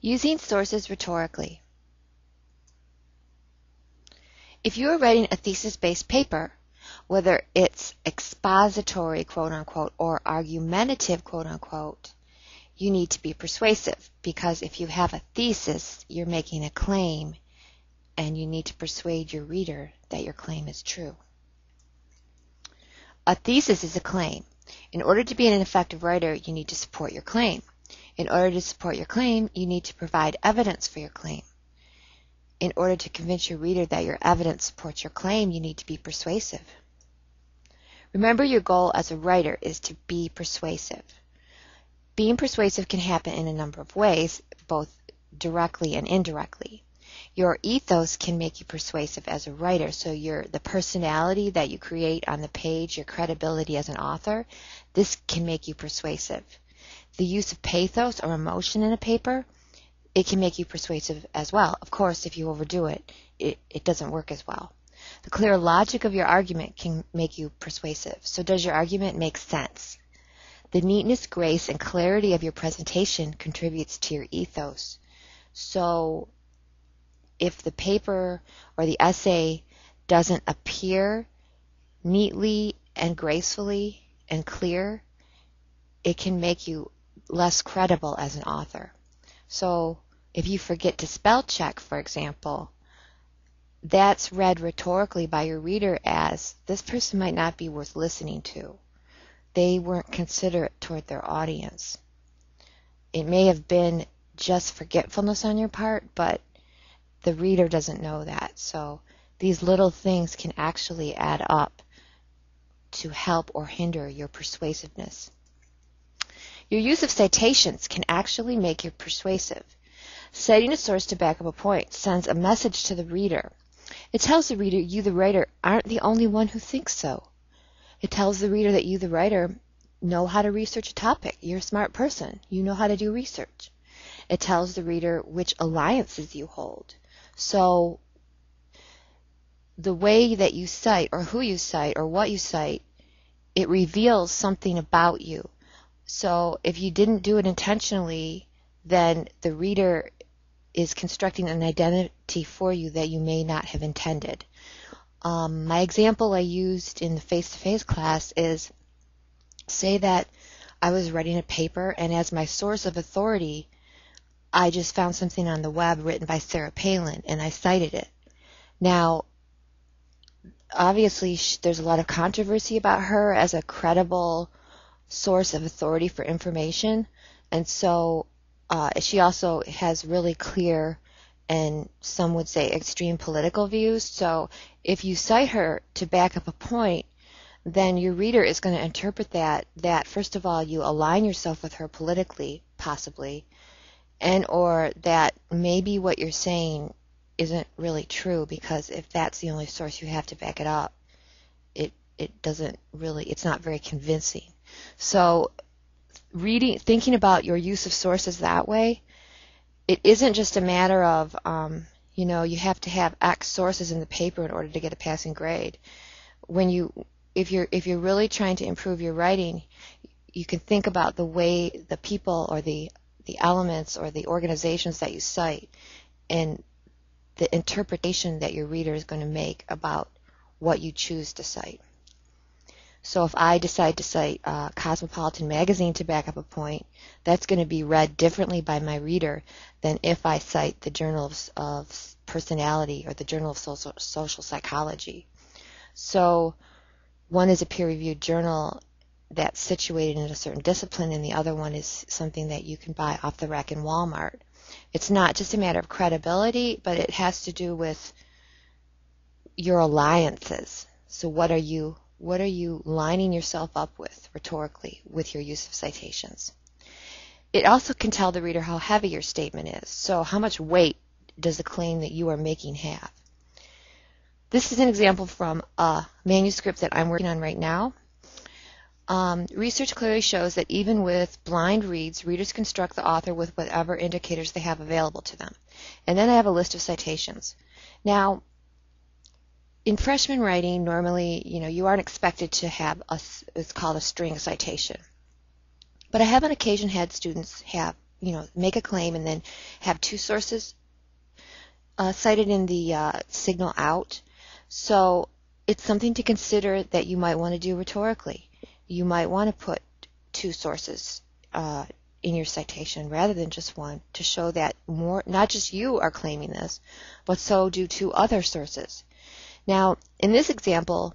Using sources rhetorically. If you are writing a thesis-based paper, whether it's expository, quote-unquote, or argumentative, quote-unquote, you need to be persuasive, because if you have a thesis, you're making a claim, and you need to persuade your reader that your claim is true. A thesis is a claim. In order to be an effective writer, you need to support your claim. In order to support your claim, you need to provide evidence for your claim. In order to convince your reader that your evidence supports your claim, you need to be persuasive. Remember, your goal as a writer is to be persuasive. Being persuasive can happen in a number of ways, both directly and indirectly. Your ethos can make you persuasive as a writer, so the personality that you create on the page, your credibility as an author, this can make you persuasive. The use of pathos or emotion in a paper, it can make you persuasive as well. Of course, if you overdo it, it doesn't work as well. The clear logic of your argument can make you persuasive. So does your argument make sense? The neatness, grace, and clarity of your presentation contributes to your ethos. So if the paper or the essay doesn't appear neatly and gracefully and clear, it can make you less credible as an author. So if you forget to spell check, for example, that's read rhetorically by your reader as, this person might not be worth listening to. They weren't considerate toward their audience. It may have been just forgetfulness on your part, but the reader doesn't know that. So these little things can actually add up to help or hinder your persuasiveness. Your use of citations can actually make you persuasive. Citing a source to back up a point sends a message to the reader. It tells the reader you, the writer, aren't the only one who thinks so. It tells the reader that you, the writer, know how to research a topic. You're a smart person. You know how to do research. It tells the reader which alliances you hold. So the way that you cite, or who you cite, or what you cite, it reveals something about you. So if you didn't do it intentionally, then the reader is constructing an identity for you that you may not have intended. My example I used in the face-to-face class is, say that I was writing a paper, and as my source of authority, I just found something on the web written by Sarah Palin, and I cited it. Now, obviously, there's a lot of controversy about her as a credible source of authority for information, and so she also has really clear and some would say extreme political views. So if you cite her to back up a point, then your reader is going to interpret that first of all you align yourself with her politically, possibly, and or that maybe what you're saying isn't really true, because if that's the only source you have to back it up, it doesn't really, it's not very convincing. So thinking about your use of sources that way, it isn't just a matter of you have to have X sources in the paper in order to get a passing grade. If you're really trying to improve your writing, you can think about the way the people or the elements or the organizations that you cite and the interpretation that your reader is going to make about what you choose to cite. So if I decide to cite Cosmopolitan Magazine to back up a point, that's going to be read differently by my reader than if I cite the Journal of Personality or the Journal of Social Psychology. So one is a peer-reviewed journal that's situated in a certain discipline, and the other one is something that you can buy off the rack in Walmart. It's not just a matter of credibility, but it has to do with your alliances. So what are you lining yourself up with rhetorically with your use of citations? It also can tell the reader how heavy your statement is. So how much weight does the claim that you are making have? This is an example from a manuscript that I'm working on right now. Research clearly shows that even with blind reads, readers construct the author with whatever indicators they have available to them. And then I have a list of citations. Now, in freshman writing, normally, you aren't expected to have it's called a string citation. But I have on occasion had students have make a claim and then have two sources cited in the signal out. So it's something to consider that you might want to do rhetorically. You might want to put two sources in your citation rather than just one, to show that not just you are claiming this, but so do two other sources. Now, in this example,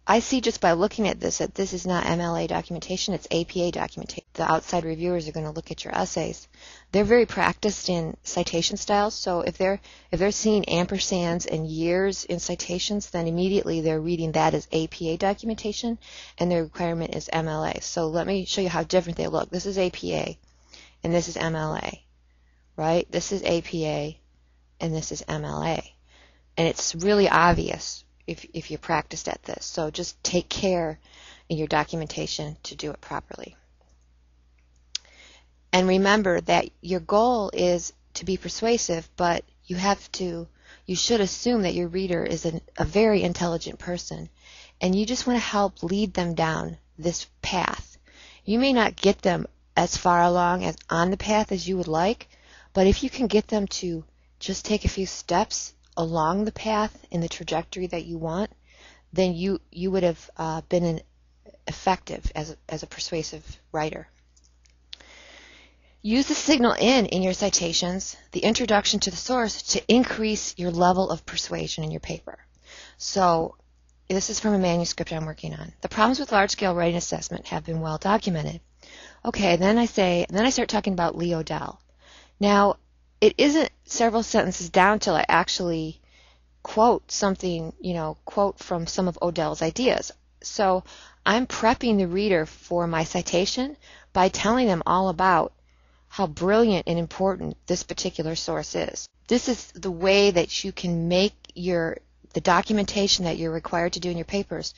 I see just by looking at this that this is not MLA documentation, it's APA documentation. The outside reviewers are going to look at your essays. They're very practiced in citation styles, so if they're seeing ampersands and years in citations, then immediately they're reading that as APA documentation, and the requirement is MLA. So let me show you how different they look. This is APA, and this is MLA, right? This is APA, and this is MLA. And it's really obvious if you're practiced at this. So just take care in your documentation to do it properly. And remember that your goal is to be persuasive, but you should assume that your reader is a very intelligent person, and you just want to help lead them down this path. You may not get them as far along as on the path as you would like, but if you can get them to just take a few steps along the path in the trajectory that you want, then you would have been effective as a persuasive writer. Use the signal in your citations, the introduction to the source, to increase your level of persuasion in your paper. So this is from a manuscript I'm working on. The problems with large-scale writing assessment have been well documented. Okay, then I start talking about Lee Odell. Now, it isn't several sentences down till I actually quote something, quote from some of Odell's ideas. So I'm prepping the reader for my citation by telling them all about how brilliant and important this particular source is. This is the way that you can make the documentation that you're required to do in your papers.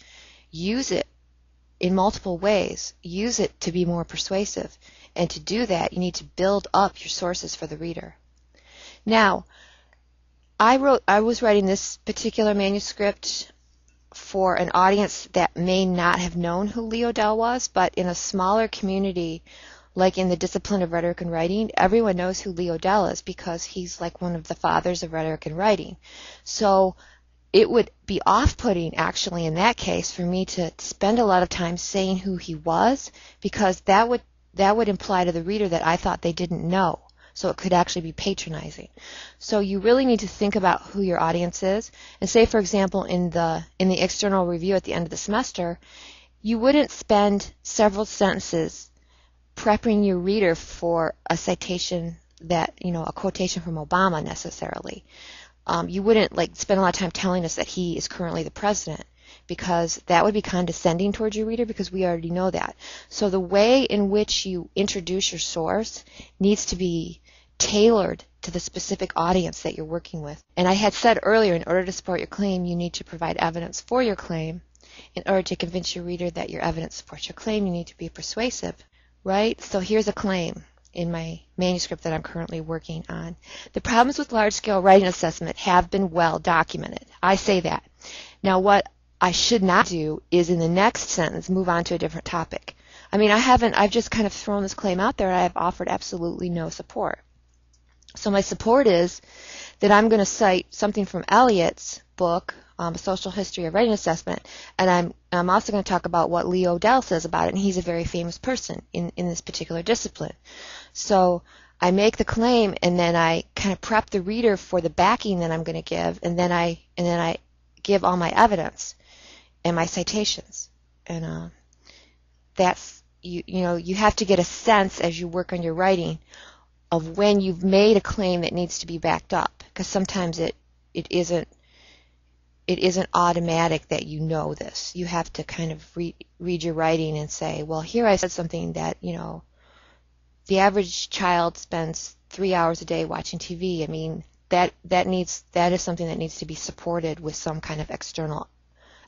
Use it in multiple ways. Use it to be more persuasive. And to do that, you need to build up your sources for the reader. Now, I was writing this particular manuscript for an audience that may not have known who Lee Odell was, but in a smaller community, like in the discipline of rhetoric and writing, everyone knows who Lee Odell is because he's like one of the fathers of rhetoric and writing. So it would be off-putting, actually, in that case, for me to spend a lot of time saying who he was, because that would imply to the reader that I thought they didn't know. So it could actually be patronizing. So you really need to think about who your audience is. And say, for example, in the external review at the end of the semester, you wouldn't spend several sentences prepping your reader for a citation that, a quotation from Obama necessarily. You wouldn't spend a lot of time telling us that he is currently the president, because that would be condescending towards your reader, because we already know that. So the way in which you introduce your source needs to be tailored to the specific audience that you're working with. And I had said earlier, in order to support your claim, you need to provide evidence for your claim. In order to convince your reader that your evidence supports your claim, you need to be persuasive, right? So here's a claim in my manuscript that I'm currently working on. The problems with large-scale writing assessment have been well documented. I say that. Now, what I should not do is in the next sentence move on to a different topic. I've just kind of thrown this claim out there, and I have offered absolutely no support. So my support is that I'm going to cite something from Eliot's book, A Social History of Writing Assessment, and I'm also going to talk about what Lee Odell says about it, and he's a very famous person in this particular discipline. So I make the claim, and then I kind of prep the reader for the backing that I'm going to give, and then I give all my evidence and my citations. And that's you have to get a sense as you work on your writing of when you've made a claim that needs to be backed up, because sometimes it isn't automatic that you know this. You have to kind of read your writing and say, well, here I said something that, the average child spends 3 hours a day watching TV. That is something that needs to be supported with some kind of external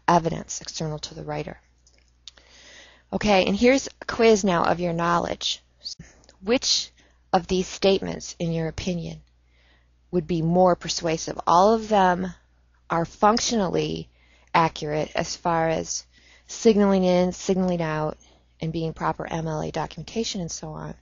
evidence, external to the writer. Okay, and here's a quiz now of your knowledge. Which of these statements, in your opinion, would be more persuasive? All of them are functionally accurate as far as signaling in, signaling out, and being proper MLA documentation and so on.